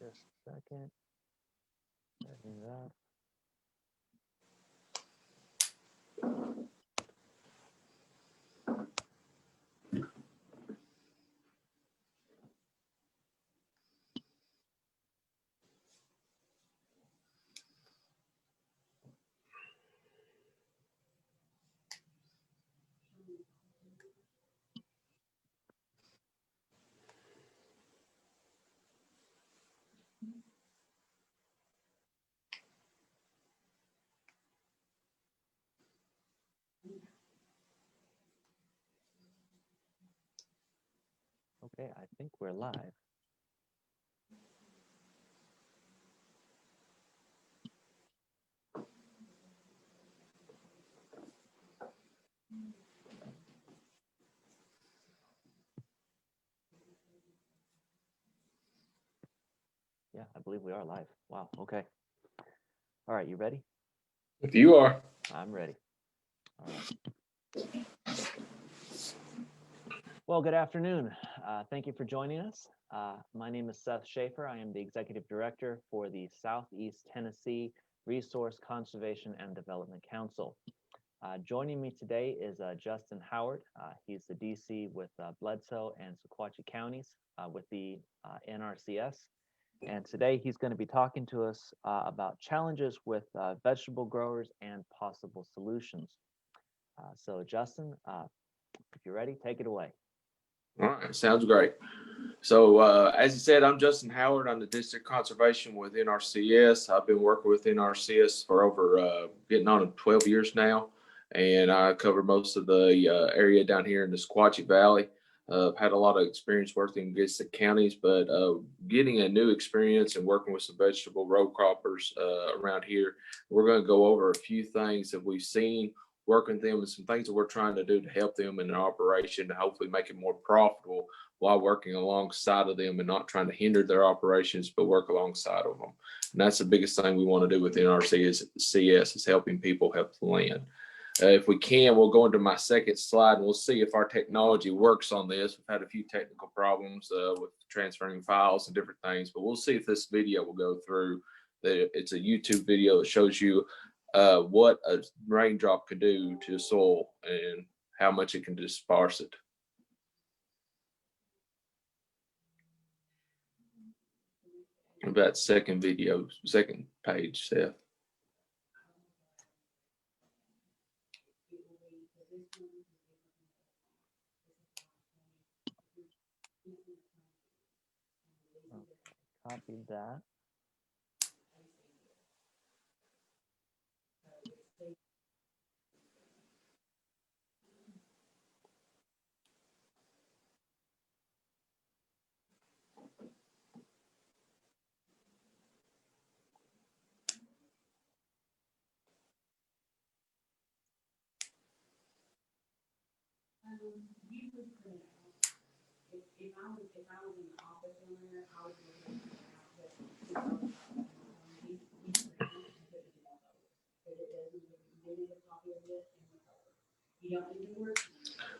Just a second. Setting it up. Okay, I think we're live. Yeah, I believe we are live. Wow, okay. All right, you ready? If you are. I'm ready. All right. Well, good afternoon. Thank you for joining us. My name is Seth Schaefer. I am the Executive Director for the Southeast Tennessee Resource Conservation and Development Council. Joining me today is Justin Howard. He's the DC with Bledsoe and Sequatchie counties with the NRCS. And today he's going to be talking to us about challenges with vegetable growers and possible solutions. So Justin, if you're ready, take it away. All right, sounds great. So as you said, I'm Justin Howard. I'm the District Conservation with NRCS. I've been working with NRCS for over getting on 12 years now, and I cover most of the area down here in the Sequatchie Valley. I've had a lot of experience working against the counties, but getting a new experience and working with some vegetable row croppers around here. We're going to go over a few things that we've seen working with them and some things that we're trying to do to help them in their operation to hopefully make it more profitable while working alongside of them and not trying to hinder their operations, but work alongside of them. And that's the biggest thing we want to do within our CS is helping people help the land. If we can, we'll go into my second slide and we'll see if our technology works on this. We've had a few technical problems with transferring files and different things, but we'll see if this video will go through. It's a YouTube video that shows you what a raindrop could do to the soil and how much it can disperse it. That second video, second page, Seth. Copy that.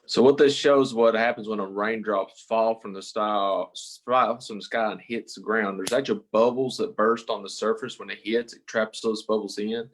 So what this shows what happens when a raindrops fall from the sky and hits the ground. There's actually bubbles that burst on the surface. When it hits, it traps those bubbles in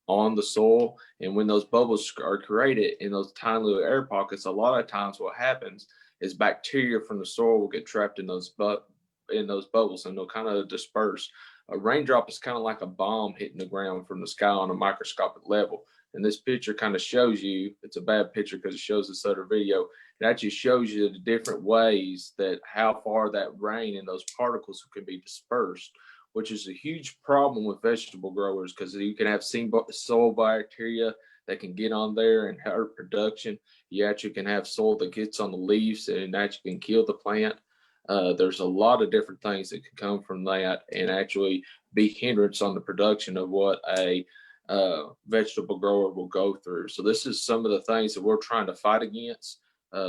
on the soil. And when those bubbles are created in those tiny little air pockets, a lot of times what happens is bacteria from the soil will get trapped in those bubbles and they'll kind of disperse. A raindrop is kind of like a bomb hitting the ground from the sky on a microscopic level. And this picture kind of shows you, it's a bad picture because it shows this other video. It actually shows you the different ways that how far that rain and those particles can be dispersed, which is a huge problem with vegetable growers because you can have soil bacteria that can get on there and hurt production. You actually can have soil that gets on the leaves and actually can kill the plant. There's a lot of different things that can come from that and actually be hindrance on the production of what a vegetable grower will go through. So this is some of the things that we're trying to fight against,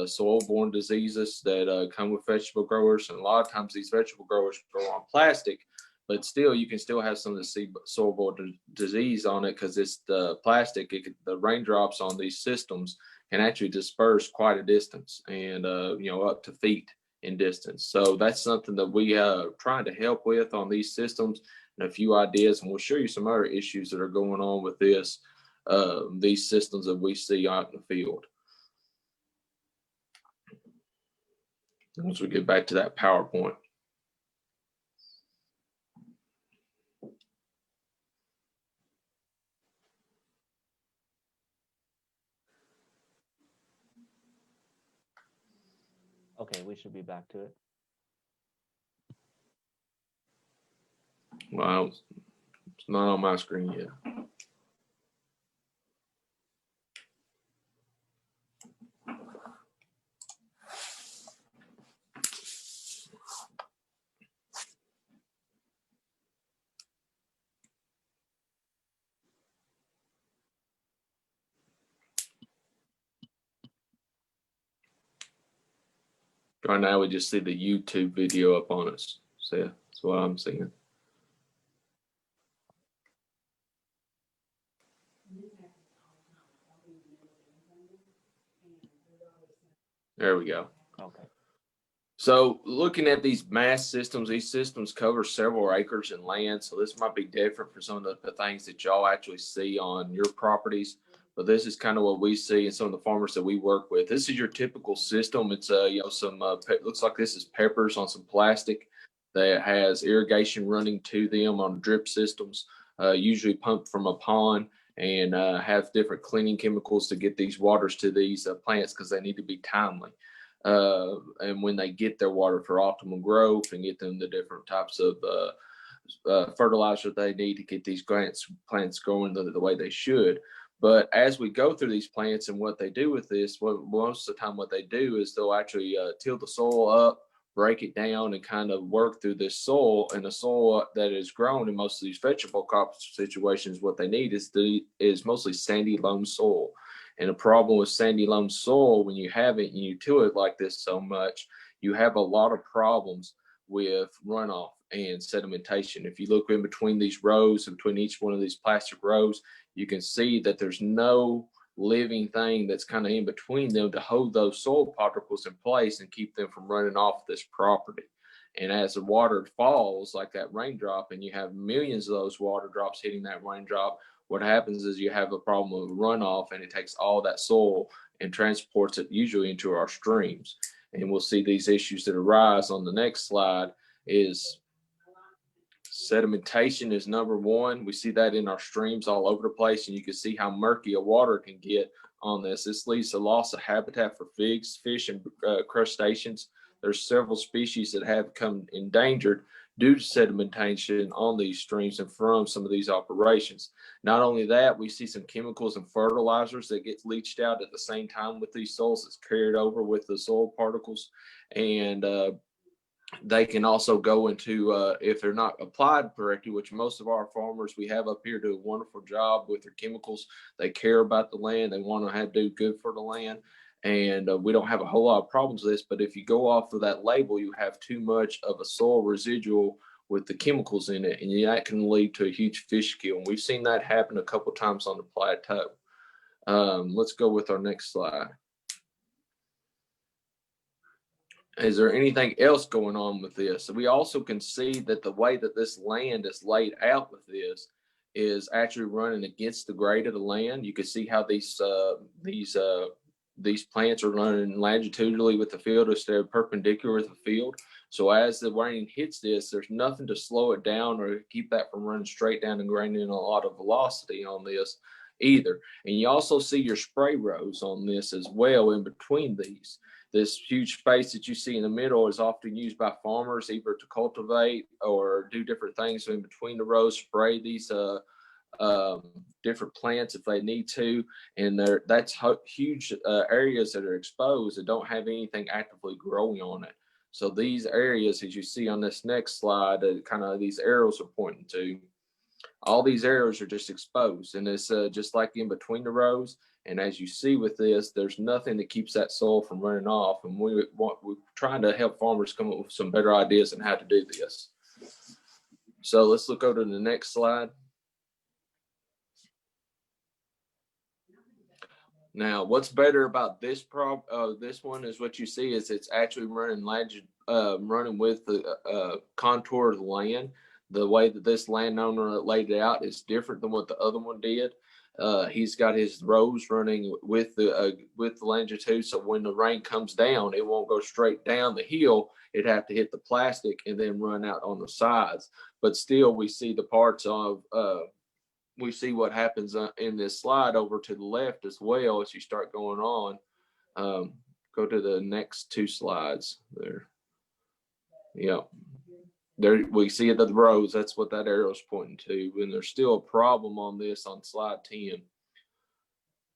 soil-borne diseases that come with vegetable growers. And a lot of times these vegetable growers grow on plastic, but still you can still have some of the soil-borne disease on it because it's the plastic, the raindrops on these systems can actually disperse quite a distance and up to feet in distance. So that's something that we trying to help with on these systems, and a few ideas, and we'll show you some other issues that are going on with these systems that we see out in the field. Once we get back to that PowerPoint. Okay, we should be back to it. Well, it's not on my screen yet. Right now, we just see the YouTube video up on us. So yeah, that's what I'm seeing. There we go. Okay. So looking at these mass systems, these systems cover several acres in land. So this might be different for some of the things that y'all actually see on your properties. But this is kind of what we see in some of the farmers that we work with. This is your typical system. It's some looks like this is peppers on some plastic that has irrigation running to them on drip systems, usually pumped from a pond, and have different cleaning chemicals to get these waters to these plants because they need to be timely. And when they get their water for optimal growth and get them the different types of fertilizer they need to get these plants growing the way they should. But as we go through these plants and what they do with this, most of the time what they do is they'll actually till the soil up, break it down, and kind of work through this soil. And the soil that is grown in most of these vegetable crop situations, what they need is mostly sandy loam soil. And the problem with sandy loam soil, when you have it and you till it like this so much, you have a lot of problems with runoff and sedimentation. If you look in between these rows, in between each one of these plastic rows, you can see that there's no living thing that's kind of in between them to hold those soil particles in place and keep them from running off this property. And as the water falls, like that raindrop, and you have millions of those water drops hitting that raindrop, what happens is you have a problem with runoff, and it takes all that soil and transports it usually into our streams. And we'll see these issues that arise on the next slide. Is sedimentation is number one. We see that in our streams all over the place, and you can see how murky a water can get on this. This leads to loss of habitat for fish, and crustaceans. There's several species that have become endangered due to sedimentation on these streams and from some of these operations. Not only that, we see some chemicals and fertilizers that get leached out at the same time with these soils. It's carried over with the soil particles, and they can also go into, if they're not applied correctly, which most of our farmers we have up here do a wonderful job with their chemicals. They care about the land. They want to do good for the land. And we don't have a whole lot of problems with this. But if you go off of that label, you have too much of a soil residual with the chemicals in it, and that can lead to a huge fish kill. And we've seen that happen a couple of times on the plateau. Let's go with our next slide. Is there anything else going on with this? We also can see that the way that this land is laid out with this is actually running against the grade of the land. You can see how these plants are running longitudinally with the field instead of perpendicular with the field. So as the rain hits this, there's nothing to slow it down or keep that from running straight down and gaining a lot of velocity on this either. And you also see your spray rows on this as well in between these. This huge space that you see in the middle is often used by farmers either to cultivate or do different things. So in between the rows, spray these different plants if they need to. And that's huge areas that are exposed and don't have anything actively growing on it. So these areas, as you see on this next slide, kind of these arrows are pointing to, all these areas are just exposed, and it's just like in between the rows. And as you see with this, there's nothing that keeps that soil from running off. And we're trying to help farmers come up with some better ideas on how to do this. So let's look over to the next slide. Now, what's better about this this one is what you see is it's actually running with the contour of the land. The way that this landowner laid it out is different than what the other one did. He's got his rows running with the longitude, so when the rain comes down, it won't go straight down the hill. It'd have to hit the plastic and then run out on the sides. But still, we see the parts of we see what happens in this slide over to the left as well as you start going on. Go to the next two slides there. Yep. There we see the rows. That's what that arrow is pointing to. And there's still a problem on this on slide 10.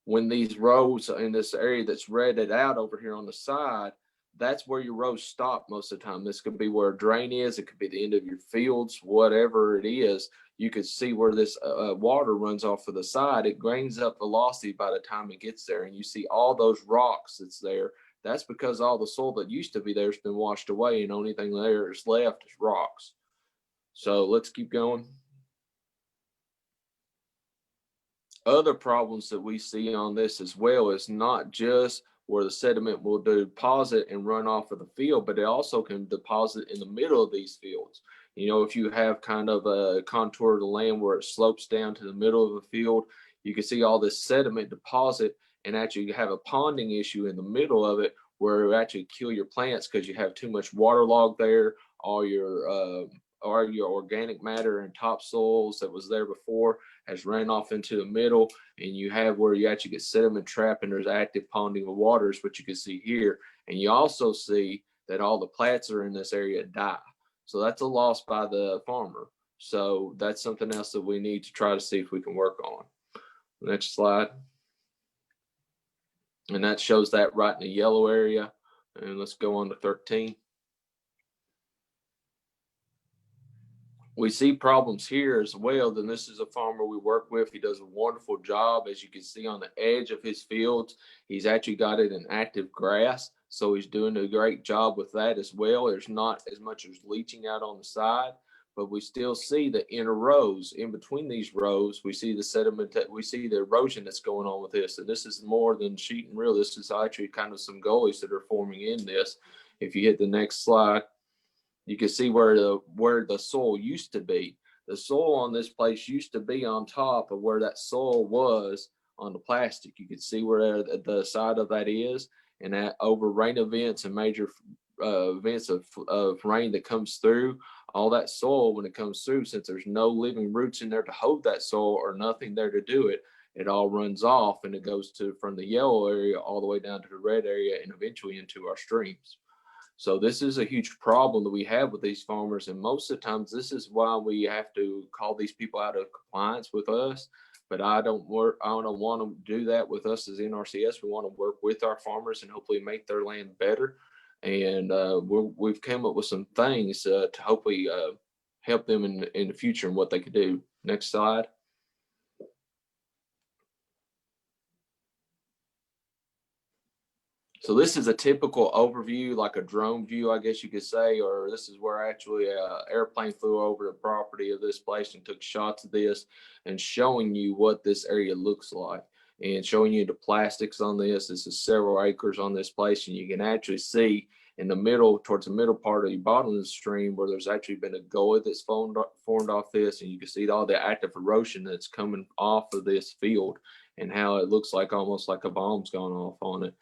When these rows in this area that's redded out over here on the side, that's where your rows stop most of the time. This could be where a drain is. It could be the end of your fields, whatever it is. You could see where this water runs off of the side. It gains up velocity by the time it gets there. And you see all those rocks that's there. That's because all the soil that used to be there has been washed away, and the only thing there is left is rocks. So let's keep going. Other problems that we see on this as well is not just where the sediment will deposit and run off of the field, but it also can deposit in the middle of these fields. You know, if you have kind of a contour of the land where it slopes down to the middle of the field, you can see all this sediment deposit and actually have a ponding issue in the middle of it where it actually kill your plants because you have too much waterlog there. All your organic matter and topsoils that was there before has ran off into the middle, and you have where you actually get sediment trapped and there's active ponding of waters, which you can see here. And you also see that all the plants are in this area die. So that's a loss by the farmer. So that's something else that we need to try to see if we can work on. Next slide. And that shows that right in the yellow area. And let's go on to 13. We see problems here as well. Then this is a farmer we work with. He does a wonderful job. As you can see on the edge of his fields, he's actually got it in active grass. So he's doing a great job with that as well. There's not as much as leaching out on the side, but we still see the inner rows. In between these rows, we see the sediment, we see the erosion that's going on with this. And this is more than sheet and reel. This is actually kind of some gullies that are forming in this. If you hit the next slide, you can see where the soil used to be. The soil on this place used to be on top of where that soil was on the plastic. You can see where the side of that is, and that over rain events and major events of rain that comes through, all that soil when it comes through, since there's no living roots in there to hold that soil or nothing there to do it, it all runs off and it goes from the yellow area all the way down to the red area and eventually into our streams. So this is a huge problem that we have with these farmers, and most of the times this is why we have to call these people out of compliance with us. But I don't want to do that with us as NRCS. We want to work with our farmers and hopefully make their land better. And we've come up with some things to hopefully help them in the future and what they could do. Next slide. So this is a typical overview, like a drone view, I guess you could say, or this is where actually an airplane flew over the property of this place and took shots of this and showing you what this area looks like and showing you the plastics on this. This is several acres on this place, and you can actually see in the middle, towards the middle part of the bottom of the stream, where there's actually been a gully that's formed off this, and you can see all the active erosion that's coming off of this field and how it looks like almost like a bomb's gone off on it.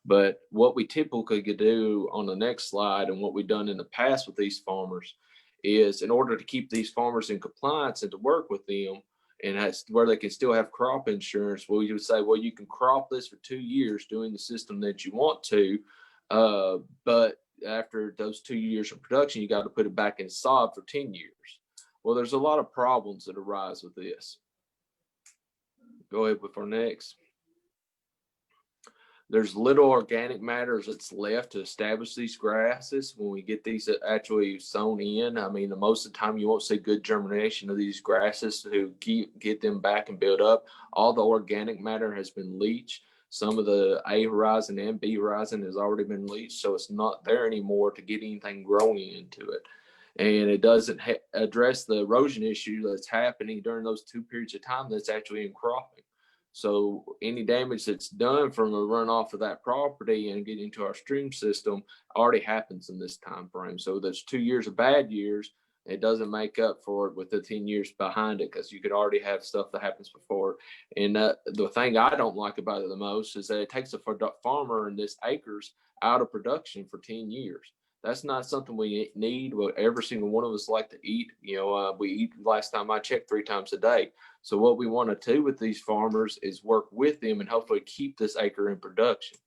But what we typically could do on the next slide, and what we've done in the past with these farmers, is in order to keep these farmers in compliance and to work with them, and that's where they can still have crop insurance, we would say, well, you can crop this for 2 years doing the system that you want to, but after those 2 years of production, you got to put it back in sod for 10 years. Well, there's a lot of problems that arise with this. Go ahead with our next. There's little organic matter that's left to establish these grasses when we get these actually sown in. I mean, most of the time you won't see good germination of these grasses to get them back and build up. All the organic matter has been leached. Some of the A horizon and B horizon has already been leached, so it's not there anymore to get anything growing into it. And it doesn't address the erosion issue that's happening during those 2 periods of time that's actually in cropping. So any damage that's done from the runoff of that property and getting into our stream system already happens in this time frame. So there's 2 years of bad years. It doesn't make up for it with the 10 years behind it, because you could already have stuff that happens before. And the thing I don't like about it the most is that it takes a farmer in this acres out of production for 10 years. That's not something we need. What every single one of us like to eat. We eat, last time I checked, 3 times a day. So what we want to do with these farmers is work with them and hopefully keep this acre in production.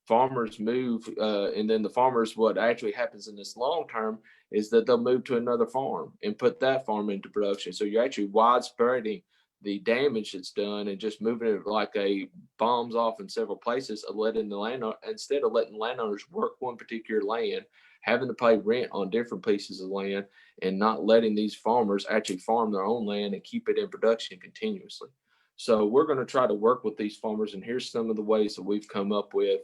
Farmers move, and then the farmers, what actually happens in this long term is that they'll move to another farm and put that farm into production. So you're actually widespreading the damage that's done and just moving it like a bombs off in several places, letting the landowner, instead of letting landowners work one particular land, having to pay rent on different pieces of land, and not letting these farmers actually farm their own land and keep it in production continuously. So we're going to try to work with these farmers, and here's some of the ways that we've come up with,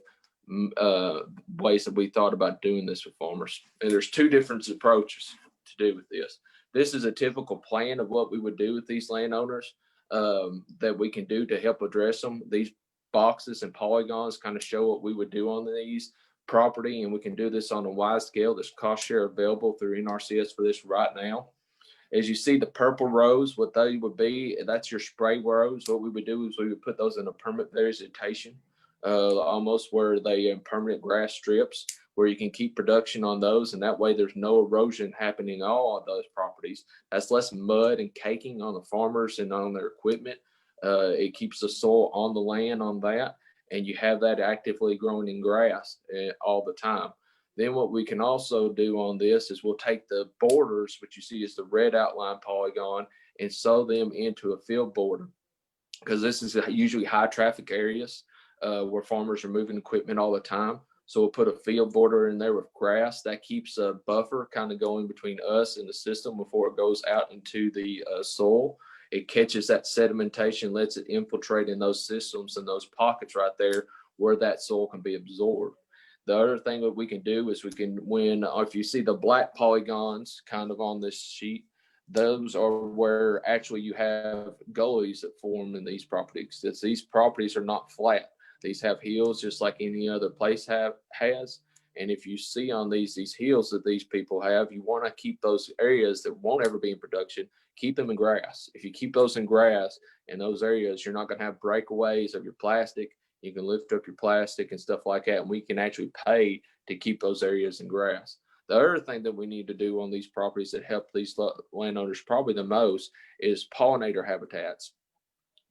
ways that we thought about doing this with farmers. And there's 2 different approaches to do with this. This is a typical plan of what we would do with these landowners, that we can do to help address them. These boxes and polygons kind of show what we would do on these property, and we can do this on a wide scale. There's cost share available through NRCS for this right now. As you see the purple rows, what they would be, that's your spray rows. What we would do is we would put those in a permanent vegetation, almost where they permanent grass strips, where you can keep production on those, and that way there's no erosion happening on all of those properties. That's less mud and caking on the farmers and on their equipment. It keeps the soil on the land on that, and you have that actively growing in grass all the time. Then what we can also do on this is we'll take the borders, which you see is the red outline polygon, and sew them into a field border, because this is usually high traffic areas where farmers are moving equipment all the time. So we'll put a field border in there with grass that keeps a buffer kind of going between us and the system before it goes out into the soil. It catches that sedimentation, lets it infiltrate in those systems and those pockets right there where that soil can be absorbed. The other thing that we can do is we can, if you see the black polygons kind of on this sheet, those are where actually you have gullies that form in these properties. These properties are not flat. These have hills just like any other place has. And if you see on these hills that these people have, you want to keep those areas that won't ever be in production, keep them in grass. If you keep those in grass in those areas, you're not going to have breakaways of your plastic. You can lift up your plastic and stuff like that, and we can actually pay to keep those areas in grass. The other thing that we need to do on these properties that help these landowners probably the most is pollinator habitats.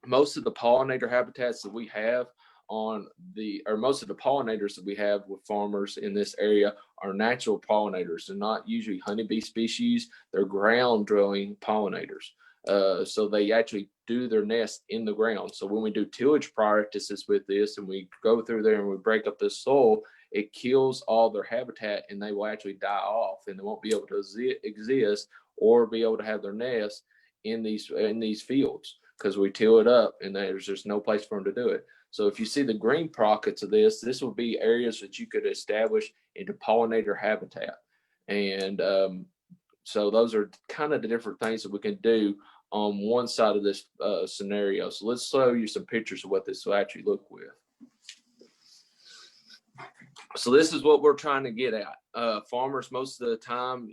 Most of the pollinator habitats that we have most of the pollinators that we have with farmers in this area are natural pollinators. They're not usually honeybee species. They're ground dwelling pollinators. So they actually do their nest in the ground. So when we do tillage practices with this and we go through there and we break up the soil, it kills all their habitat and they will actually die off, and they won't be able to exist or be able to have their nest in these fields, because we till it up and there's just no place for them to do it. So if you see the green pockets of this will be areas that you could establish into pollinator habitat. And so those are kind of the different things that we can do on one side of this scenario. So let's show you some pictures of what this will actually look with. So this is what we're trying to get at. Farmers, most of the time,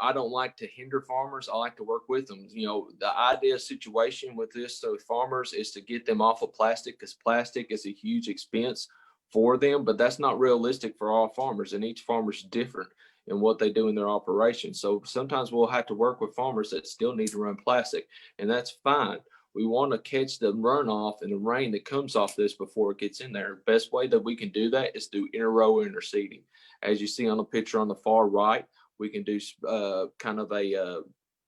I don't like to hinder farmers. I like to work with them. The ideal situation with this, so farmers, is to get them off of plastic, because plastic is a huge expense for them, but that's not realistic for all farmers, and each farmer is different in what they do in their operation. So sometimes we'll have to work with farmers that still need to run plastic, and that's fine. We want to catch the runoff and the rain that comes off this before it gets in there. Best way that we can do that is do inter-row interseeding. As you see on the picture on the far right, we can do kind of a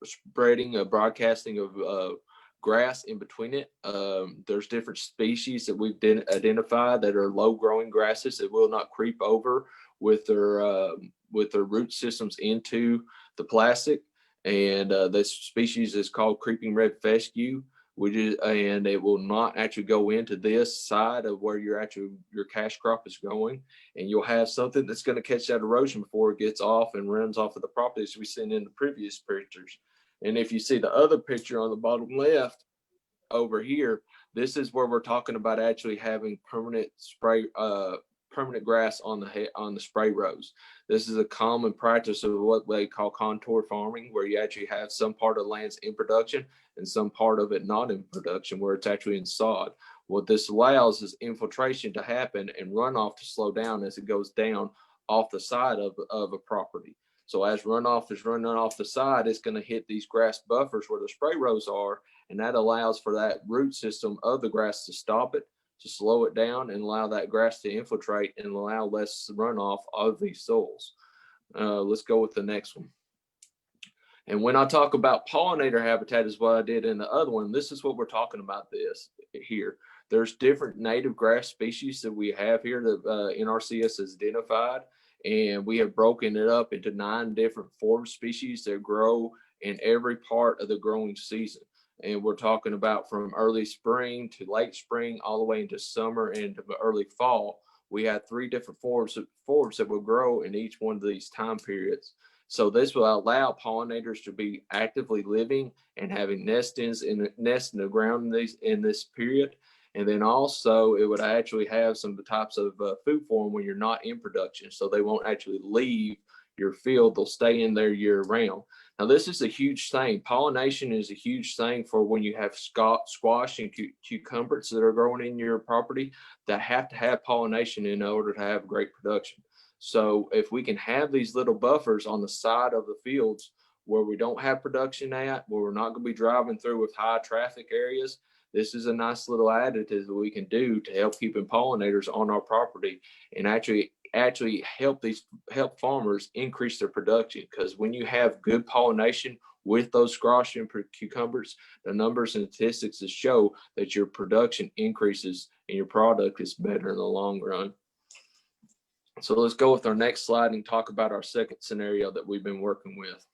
spreading, a broadcasting of grass in between it. There's different species that we've identified that are low-growing grasses that will not creep over with their root systems into the plastic. And this species is called creeping red fescue. And it will not actually go into this side of where your cash crop is going, and you'll have something that's going to catch that erosion before it gets off and runs off of the properties we seen in the previous pictures. And if you see the other picture on the bottom left over here, This is where we're talking about actually having permanent permanent grass on the spray rows. This is a common practice of what they call contour farming, where you actually have some part of the land's in production and some part of it not in production, where it's actually in sod. What this allows is infiltration to happen and runoff to slow down as it goes down off the side of a property. So as runoff is running off the side, it's going to hit these grass buffers where the spray rows are, and that allows for that root system of the grass to stop it, to slow it down, and allow that grass to infiltrate and allow less runoff of these soils. Let's go with the next one. And when I talk about pollinator habitat is what I did in the other one, this is what we're talking about this here. There's different native grass species that we have here that NRCS has identified, and we have broken it up into 9 different forage species that grow in every part of the growing season. And we're talking about from early spring to late spring, all the way into summer and to early fall. We have 3 different forbs that will grow in each one of these time periods. So this will allow pollinators to be actively living and having nestings in the ground in this period. And then also it would actually have some types of food for them when you're not in production. So they won't actually leave your field. They'll stay in there year round. Now, this is a huge thing. Pollination is a huge thing for when you have squash and cucumbers that are growing in your property that have to have pollination in order to have great production. So if we can have these little buffers on the side of the fields where we don't have production at, where we're not going to be driving through with high traffic areas, this is a nice little additive that we can do to help keeping pollinators on our property and actually help farmers increase their production. Because when you have good pollination with those squash and cucumbers, the numbers and statistics that show that your production increases and your product is better in the long run. So let's go with our next slide and talk about our second scenario that we've been working with.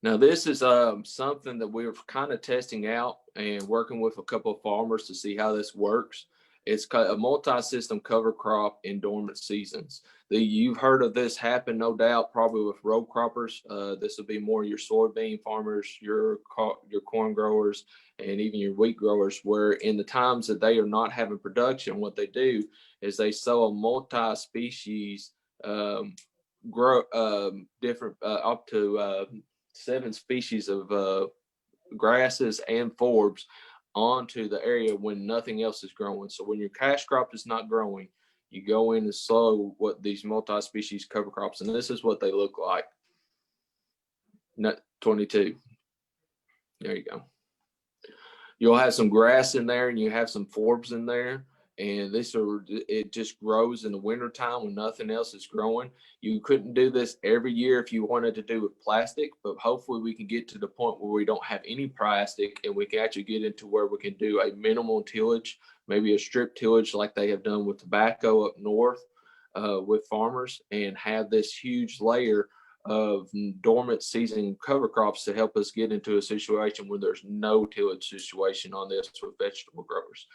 Now, this is something that we're kind of testing out and working with a couple of farmers to see how this works. It's a multi-system cover crop in dormant seasons. You've heard of this happen, no doubt, probably with row croppers. This will be more your soybean farmers, your corn growers, and even your wheat growers, where in the times that they are not having production, what they do is they sow a multi-species different up to 7 species of grasses and forbs onto the area when nothing else is growing. So when your cash crop is not growing, you go in and sow what these multi-species cover crops, and this is what they look like. 22. There you go. You'll have some grass in there and you have some forbs in there. And it just grows in the wintertime when nothing else is growing. You couldn't do this every year if you wanted to do with plastic, but hopefully we can get to the point where we don't have any plastic and we can actually get into where we can do a minimal tillage, maybe a strip tillage like they have done with tobacco up north with farmers, and have this huge layer of dormant season cover crops to help us get into a situation where there's no tillage situation on this with vegetable growers.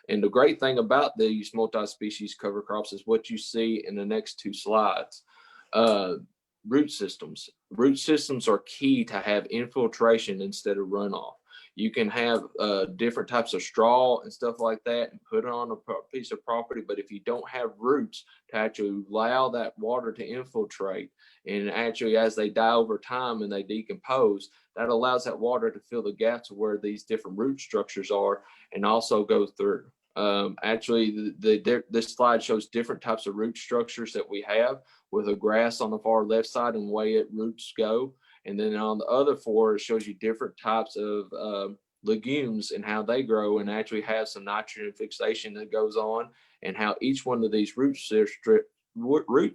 And the great thing about these multi-species cover crops is what you see in the next 2 slides. Root systems. Root systems are key to have infiltration instead of runoff. You can have different types of straw and stuff like that and put it on a piece of property, but if you don't have roots to actually allow that water to infiltrate, and actually as they die over time and they decompose, that allows that water to fill the gaps of where these different root structures are and also go through. Actually, this slide shows different types of root structures that we have, with a grass on the far left side and the way it roots go. And then on the other 4, it shows you different types of legumes and how they grow, and actually have some nitrogen fixation that goes on, and how each one of these root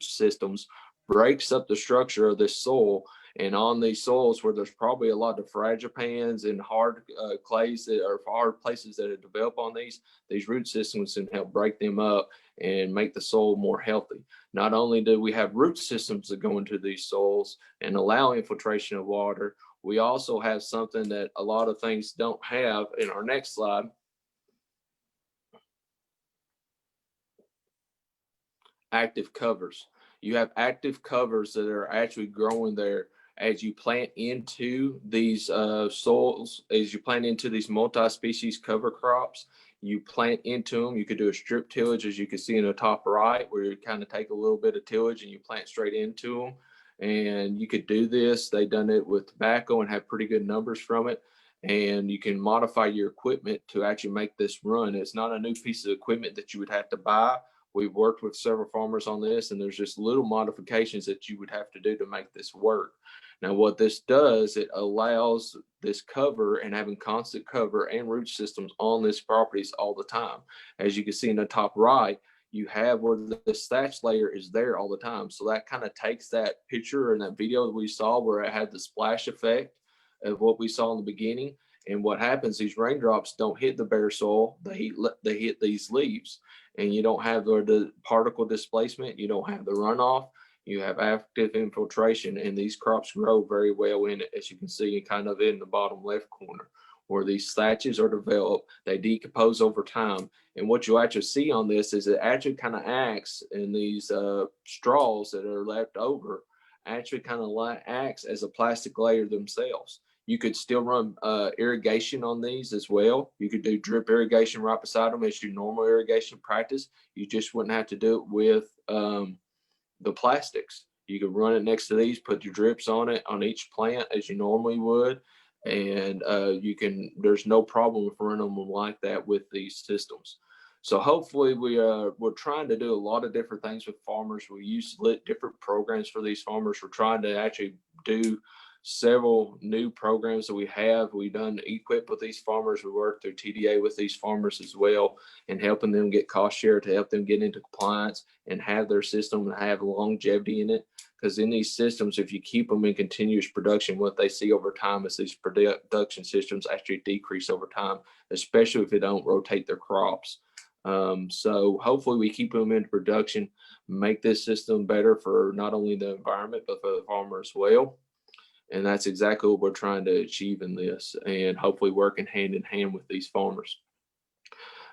systems breaks up the structure of this soil. And on these soils where there's probably a lot of frangipans and hard clays that are hard places that have developed on these root systems can help break them up and make the soil more healthy. Not only do we have root systems that go into these soils and allow infiltration of water, we also have something that a lot of things don't have in our next slide. Active covers. You have active covers that are actually growing there as you plant into these soils, as you plant into these multi-species cover crops, you plant into them. You could do a strip tillage, as you can see in the top right, where you kind of take a little bit of tillage and you plant straight into them. And you could do this. They've done it with tobacco and have pretty good numbers from it. And you can modify your equipment to actually make this run. It's not a new piece of equipment that you would have to buy. We've worked with several farmers on this, and there's just little modifications that you would have to do to make this work. Now, what this does, it allows this cover and having constant cover and root systems on this properties all the time. As you can see in the top right, you have where the thatch layer is there all the time. So that kind of takes that picture and that video that we saw where it had the splash effect of what we saw in the beginning. And what happens, these raindrops don't hit the bare soil, they hit these leaves. And you don't have the particle displacement, you don't have the runoff, you have active infiltration, and these crops grow very well in it, as you can see kind of in the bottom left corner. Where these thatches are developed, they decompose over time. And what you actually see on this is it actually kind of acts in these straws that are left over, actually kind of acts as a plastic layer themselves. You could still run irrigation on these as well. You could do drip irrigation right beside them as your normal irrigation practice. You just wouldn't have to do it with the plastics. You could run it next to these, put your drips on it on each plant as you normally would. And there's no problem with running them like that with these systems. So hopefully we're trying to do a lot of different things with farmers. We use different programs for these farmers. We're trying to actually do several new programs that we have. We've done equip with these farmers. We work through TDA with these farmers as well, and helping them get cost share to help them get into compliance and have their system and have longevity in it. Because in these systems, if you keep them in continuous production, what they see over time is these production systems actually decrease over time, especially if they don't rotate their crops. So hopefully we keep them in production, make this system better for not only the environment, but for the farmer as well. And that's exactly what we're trying to achieve in this, and hopefully working hand in hand with these farmers.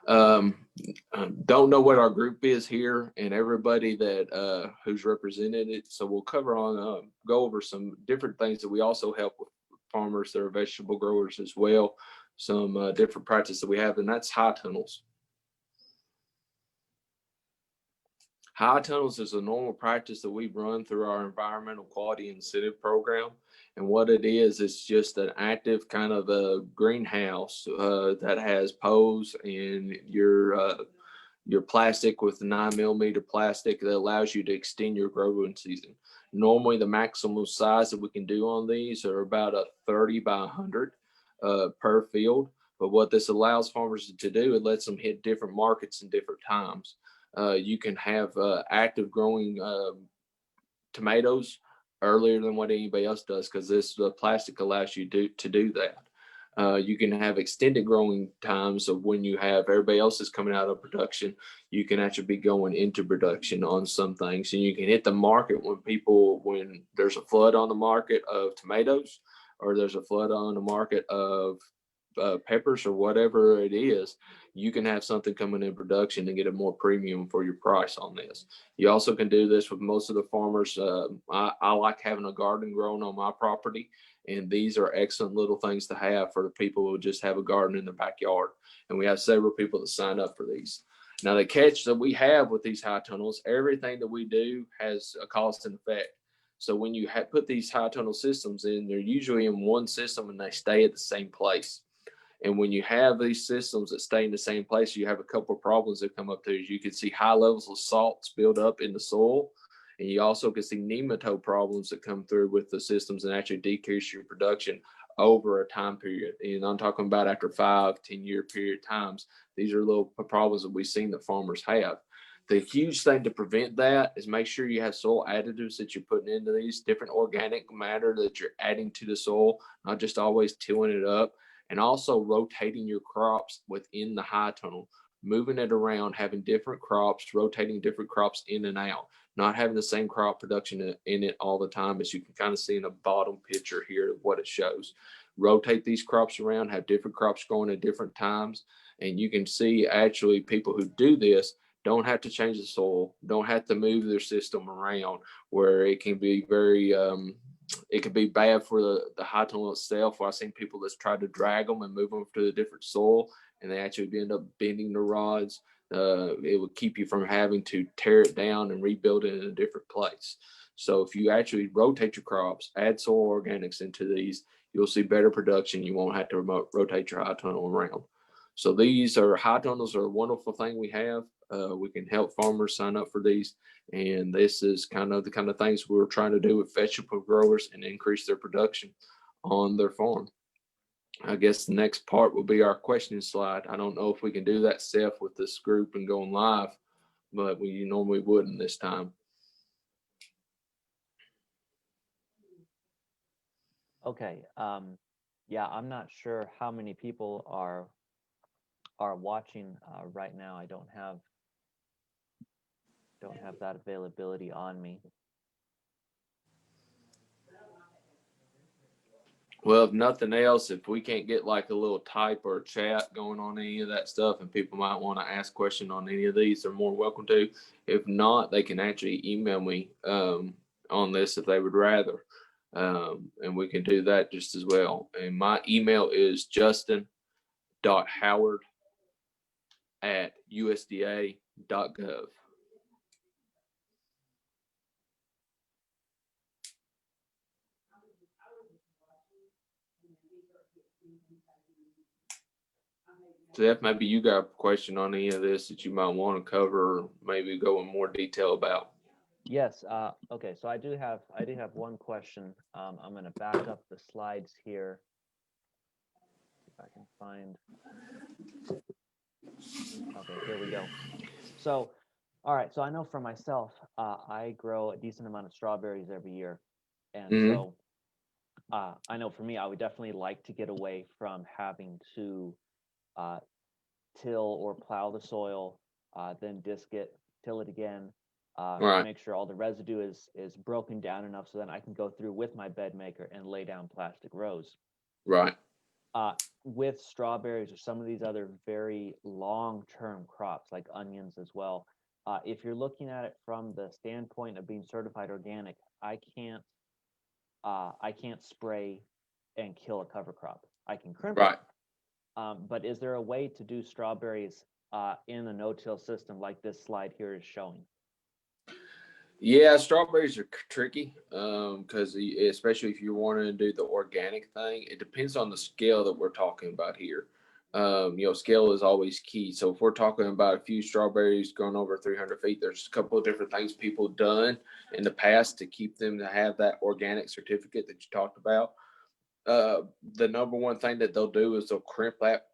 Don't know what our group is here and everybody that who's represented it. So we'll go over some different things that we also help with farmers that are vegetable growers as well. Some different practices that we have, and that's high tunnels. High tunnels is a normal practice that we run through our environmental quality incentive program. And what it is, it's just an active kind of a greenhouse that has poles and your plastic with 9mm plastic that allows you to extend your growing season. Normally, the maximum size that we can do on these are about a 30 by 100 per field. But what this allows farmers to do, it lets them hit different markets in different times. You can have active growing tomatoes earlier than what anybody else does, because this plastic allows you to do that. You can have extended growing times of when you have everybody else is coming out of production. You can actually be going into production on some things, and you can hit the market when there's a flood on the market of tomatoes, or there's a flood on the market of peppers or whatever it is. You can have something coming in production and get a more premium for your price on this. You also can do this with most of the farmers. I like having a garden growing on my property, and these are excellent little things to have for the people who just have a garden in their backyard. And we have several people that sign up for these. Now, the catch that we have with these high tunnels, everything that we do has a cost and effect. So when you put these high tunnel systems in, they're usually in one system and they stay at the same place. And when you have these systems that stay in the same place, you have a couple of problems that come up to you. You can see high levels of salts build up in the soil. And you also can see nematode problems that come through with the systems and actually decrease your production over a time period. And I'm talking about after 5-10 year period times. These are little problems that we've seen that farmers have. The huge thing to prevent that is make sure you have soil additives that you're putting into these, different organic matter that you're adding to the soil, not just always tilling it up. And also rotating your crops within the high tunnel, moving it around, having different crops, rotating different crops in and out, not having the same crop production in it all the time, as you can kind of see in the bottom picture here of what it shows. Rotate these crops around, have different crops growing at different times. And you can see actually people who do this don't have to change the soil, don't have to move their system around, where it can be very it could be bad for the high tunnel itself, where I've seen people that's tried to drag them and move them to a different soil, and they actually end up bending the rods. It would keep you from having to tear it down and rebuild it in a different place. So if you actually rotate your crops, add soil organics into these, you'll see better production. You won't have to rotate your high tunnel around. So these are high tunnels are a wonderful thing we have. We can help farmers sign up for these. And this is the kind of things we're trying to do with vegetable growers and increase their production on their farm. I guess the next part will be our questioning slide. I don't know if we can do that, Seth, with this group and going live, but we normally wouldn't this time. Okay. Yeah, I'm not sure how many people are watching right now. I don't have that availability on me. Well, if nothing else, if we can't get like a little type or a chat going on any of that stuff, and people might want to ask questions on any of these, they're more welcome to. If not, they can actually email me on this if they would rather. And we can do that just as well. And my email is justin.howard@usda.gov. Jeff, maybe you got a question on any of this that you might want to cover, or maybe go in more detail about. Yes. Okay. So I do have one question. I'm going to back up the slides here. If I can find. Okay, here we go. So, all right. So I know for myself, I grow a decent amount of strawberries every year, and so I know for me, I would definitely like to get away from having to till or plow the soil, then disc it, till it again, Right. make sure all the residue is broken down enough so then I can go through with my bed maker and lay down plastic rows. Right. With strawberries or some of these other very long-term crops like onions as well, if you're looking at it from the standpoint of being certified organic, I can't spray and kill a cover crop. I can crimp Right. it. But is there a way to do strawberries in a no-till system like this slide here is showing? Yeah, strawberries are tricky because especially if you're wanting to do the organic thing, it depends on the scale that we're talking about here. Scale is always key. So if we're talking about a few strawberries going over 300 feet, there's a couple of different things people have done in the past to keep them to have that organic certificate that you talked about. The number one thing that they'll do is they'll crimp that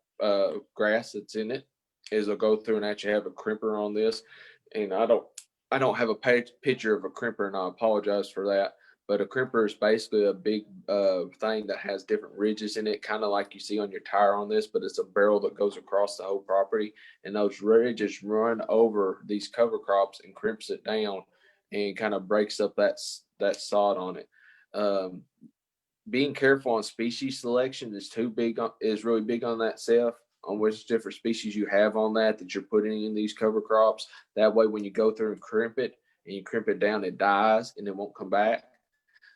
grass that's in it. Is they'll go through and actually have a crimper on this, and I don't have a picture of a crimper, and I apologize for that. But a crimper is basically a big thing that has different ridges in it, kind of like you see on your tire on this, but it's a barrel that goes across the whole property, and those ridges run over these cover crops and crimps it down, and kind of breaks up that sod on it. Being careful on species selection is really big on that, Seth, on which different species you have on that you're putting in these cover crops. That way, when you go through and crimp it down, it dies and it won't come back.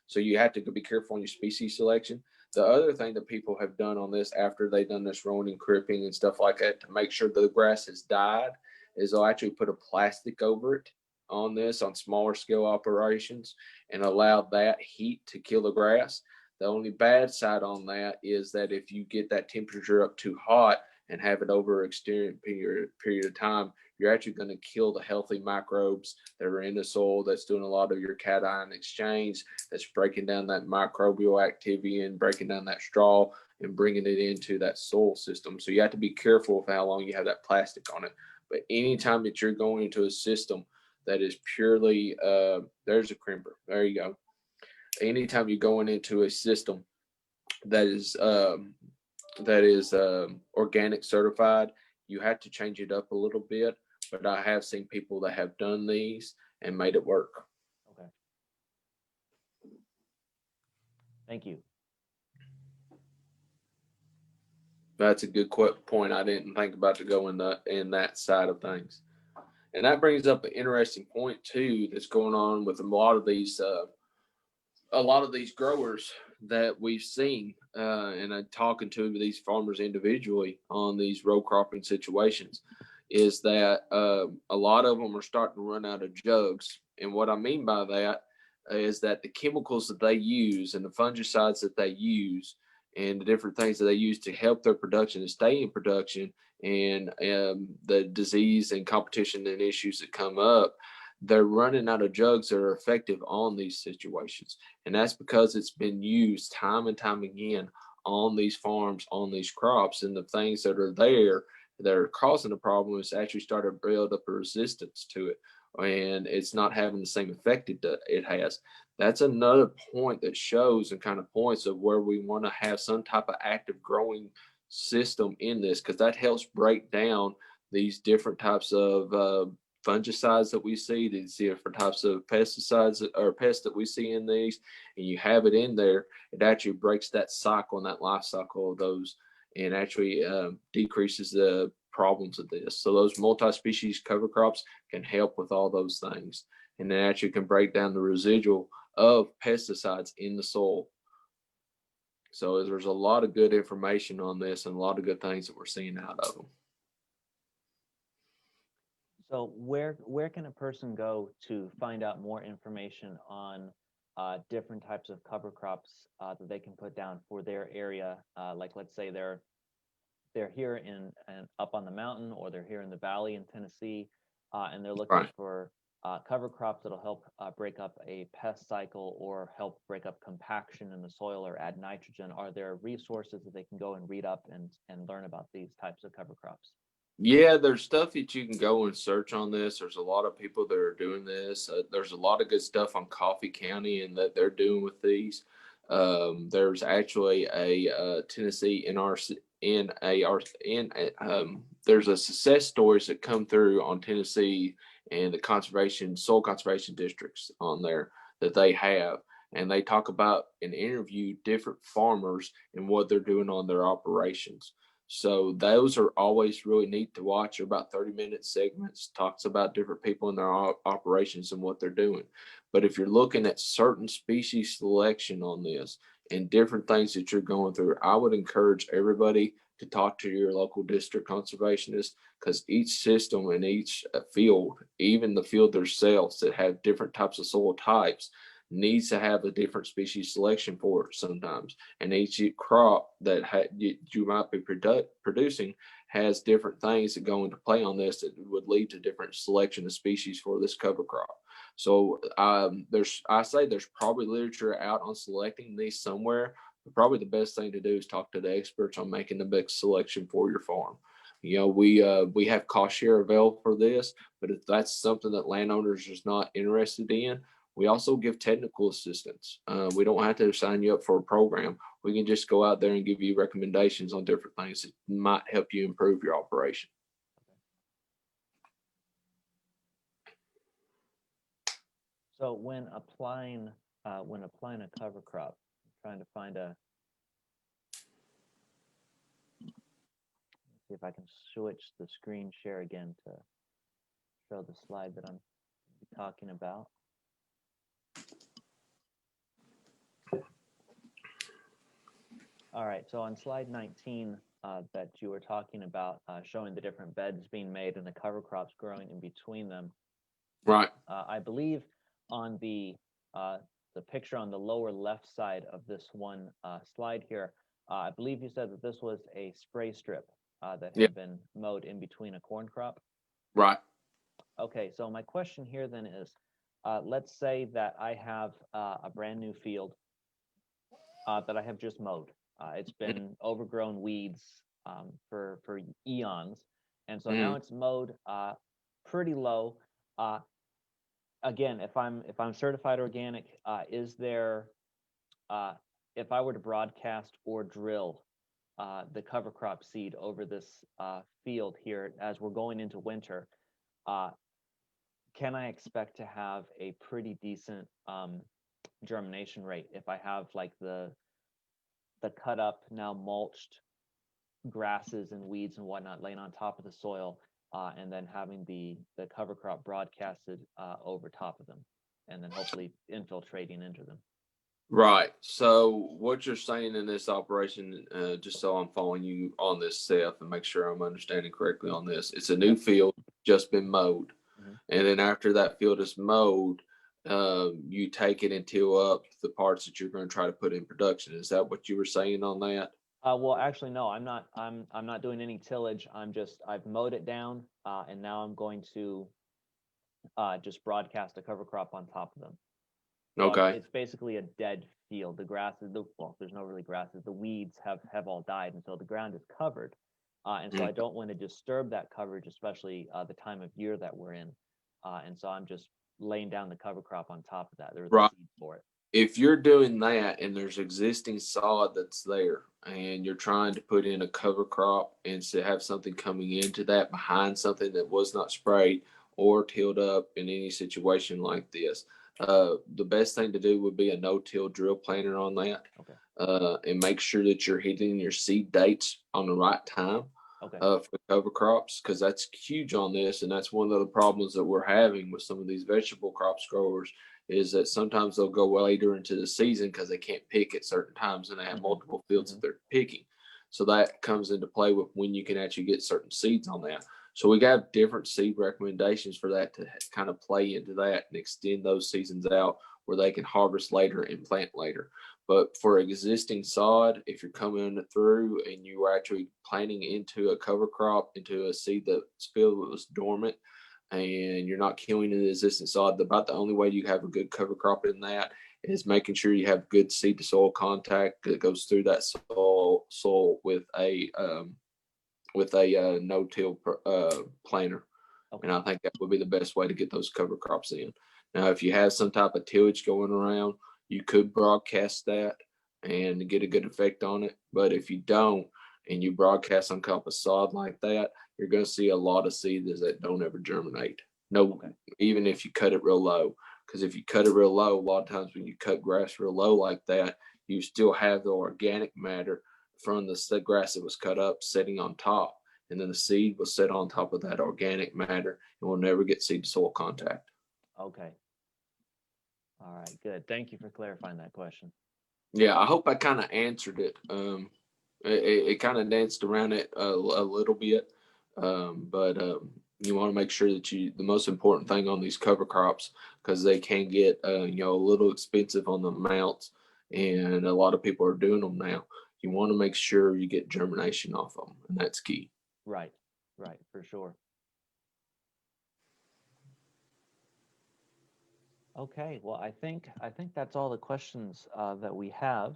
So you have to be careful on your species selection. The other thing that people have done on this after they've done this rowing and crimping and stuff like that to make sure the grass has died is they'll actually put a plastic over it on this on smaller scale operations and allow that heat to kill the grass. The only bad side on that is that if you get that temperature up too hot and have it over an extended period of time, you're actually going to kill the healthy microbes that are in the soil that's doing a lot of your cation exchange, that's breaking down that microbial activity and breaking down that straw and bringing it into that soil system. So you have to be careful of how long you have that plastic on it. But anytime that you're going into a system that is purely, there's a crimper. There you go. Anytime you're going into a system that is organic certified, you have to change it up a little bit. But I have seen people that have done these and made it work. Okay. Thank you. That's a good point. I didn't think about to go in that side of things. And that brings up an interesting point too that's going on with a lot of these a lot of these growers that we've seen, and I'm talking to these farmers individually on these row cropping situations, is that a lot of them are starting to run out of jugs. And what I mean by that is that the chemicals that they use and the fungicides that they use and the different things that they use to help their production and stay in production, and the disease and competition and issues that come up, they're running out of jugs that are effective on these situations. And that's because it's been used time and time again on these farms, on these crops, and the things that are there that are causing the problem is actually starting to build up a resistance to it. And it's not having the same effect it has. That's another point that shows and kind of points of where we want to have some type of active growing system in this, because that helps break down these different types of fungicides that we see, these different types of pesticides or pests that we see in these, and you have it in there, it actually breaks that cycle and that life cycle of those, and actually decreases the problems of this. So those multi-species cover crops can help with all those things, and they actually can break down the residual of pesticides in the soil. So there's a lot of good information on this and a lot of good things that we're seeing out of them. So where can a person go to find out more information on different types of cover crops that they can put down for their area? Like, let's say they're here in and up on the mountain, or they're here in the valley in Tennessee, and they're looking for cover crops that'll help break up a pest cycle or help break up compaction in the soil or add nitrogen. Are there resources that they can go and read up and learn about these types of cover crops? Yeah, there's stuff that you can go and search on this. There's a lot of people that are doing this. There's a lot of good stuff on Coffee County and that they're doing with these. There's actually a Tennessee NRC there's a success stories that come through on Tennessee and the soil conservation districts on there that they have, and they talk about and interview different farmers and what they're doing on their operations. So those are always really neat to watch. They're about 30-minute segments, talks about different people in their operations and what they're doing. But if you're looking at certain species selection on this and different things that you're going through, I would encourage everybody to talk to your local district conservationist, because each system and each field, even the field themselves that have different types of soil types, needs to have a different species selection for it sometimes. And each crop that you might be producing has different things that go into play on this that would lead to different selection of species for this cover crop. So I say there's probably literature out on selecting these somewhere, but probably the best thing to do is talk to the experts on making the best selection for your farm. You know, we have cost share available for this, but if that's something that landowners is not interested in, we also give technical assistance. We don't have to sign you up for a program. We can just go out there and give you recommendations on different things that might help you improve your operation. So when applying a cover crop, I'm trying to find see if I can switch the screen share again to show the slide that I'm talking about. All right, so on slide 19 that you were talking about, showing the different beds being made and the cover crops growing in between them. Right. I believe on the picture on the lower left side of this one slide here, I believe you said that this was a spray strip that had been mowed in between a corn crop. Right. Okay, so my question here then is, let's say that I have a brand new field that I have just mowed. It's been overgrown weeds for eons, and so now it's mowed pretty low. Again, if I'm certified organic, is there if I were to broadcast or drill the cover crop seed over this field here as we're going into winter, can I expect to have a pretty decent germination rate if I have like the cut up, now mulched grasses and weeds and whatnot laying on top of the soil, and then having the cover crop broadcasted over top of them, and then hopefully infiltrating into them? Right. So what you're saying in this operation, just so I'm following you on this, Seth, and make sure I'm understanding correctly on this, it's a new Yep. field just been mowed, Mhm. and then after that field is mowed, you take it and till up the parts that you're going to try to put in production. Is that what you were saying on that? Well, actually, no, I'm not. I'm not doing any tillage. I've mowed it down, and now I'm going to just broadcast a cover crop on top of them. So Okay. it's basically a dead field. The grass is well, there's no really grasses. The weeds have all died, and so the ground is covered. And so Mm. I don't want to disturb that coverage, especially the time of year that we're in. And so I'm just laying down the cover crop on top of that. There are the Right. seeds for it. If you're doing that and there's existing sod that's there and you're trying to put in a cover crop and to have something coming into that behind something that was not sprayed or tilled up in any situation like this, the best thing to do would be a no-till drill planter on that, Okay. and make sure that you're hitting your seed dates on the right time, Okay. for cover crops, because that's huge on this, and that's one of the problems that we're having with some of these vegetable crops growers is that sometimes they'll go later into the season because they can't pick at certain times and they have Hmm. multiple fields that they're picking. So that comes into play with when you can actually get certain seeds on that. So we got different seed recommendations for that to kind of play into that and extend those seasons out where they can harvest later and plant later. But for existing sod, if you're coming through and you are actually planting into a cover crop, into a seed that's filled was dormant, and you're not killing the existing sod, about the only way you have a good cover crop in that is making sure you have good seed to soil contact that goes through that soil with a no till planter. Okay. And I think that would be the best way to get those cover crops in. Now, if you have some type of tillage going around, you could broadcast that and get a good effect on it. But if you don't, and you broadcast on top of sod like that, you're going to see a lot of seeds that don't ever germinate. No, Okay. even if you cut it real low. Because if you cut it real low, a lot of times when you cut grass real low like that, you still have the organic matter from the grass that was cut up sitting on top, and then the seed will sit on top of that organic matter and will never get seed to soil contact. Okay. All right. Good. Thank you for clarifying that question. Yeah, I hope I kind of answered it. It kind of danced around it a little bit, but you want to make sure that the most important thing on these cover crops, because they can get a little expensive on the amounts, and a lot of people are doing them now. You want to make sure you get germination off of them, and that's key. Right. Right. For sure. Okay, well, I think that's all the questions that we have.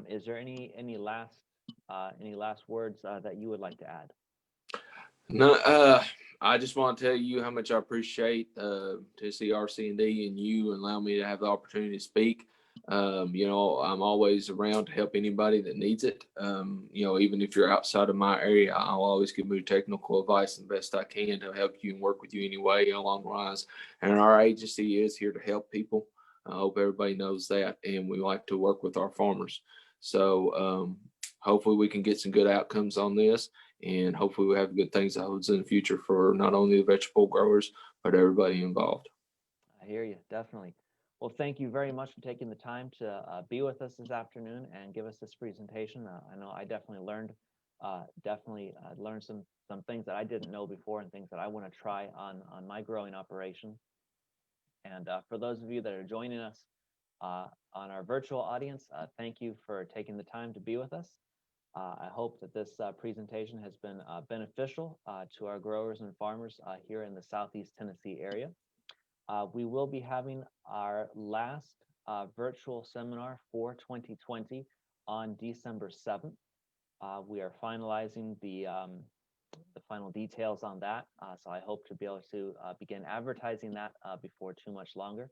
Is there any last words that you would like to add? No, I just want to tell you how much I appreciate Tennessee RC&D and you and allow me to have the opportunity to speak. I'm always around to help anybody that needs it. Even if you're outside of my area, I'll always give you technical advice the best I can to help you and work with you anyway along the lines. And our agency is here to help people. I hope everybody knows that, and we like to work with our farmers. So hopefully we can get some good outcomes on this, and hopefully we have good things that holds in the future for not only the vegetable growers but everybody involved. I hear you, definitely. Well, thank you very much for taking the time to be with us this afternoon and give us this presentation. I know I definitely learned some things that I didn't know before and things that I want to try on my growing operation. And for those of you that are joining us on our virtual audience, thank you for taking the time to be with us. I hope that this presentation has been beneficial to our growers and farmers here in the Southeast Tennessee area. We will be having our last virtual seminar for 2020 on December 7th. We are finalizing the final details on that, so I hope to be able to begin advertising that before too much longer.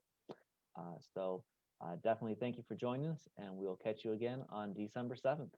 So definitely thank you for joining us, and we'll catch you again on December 7th.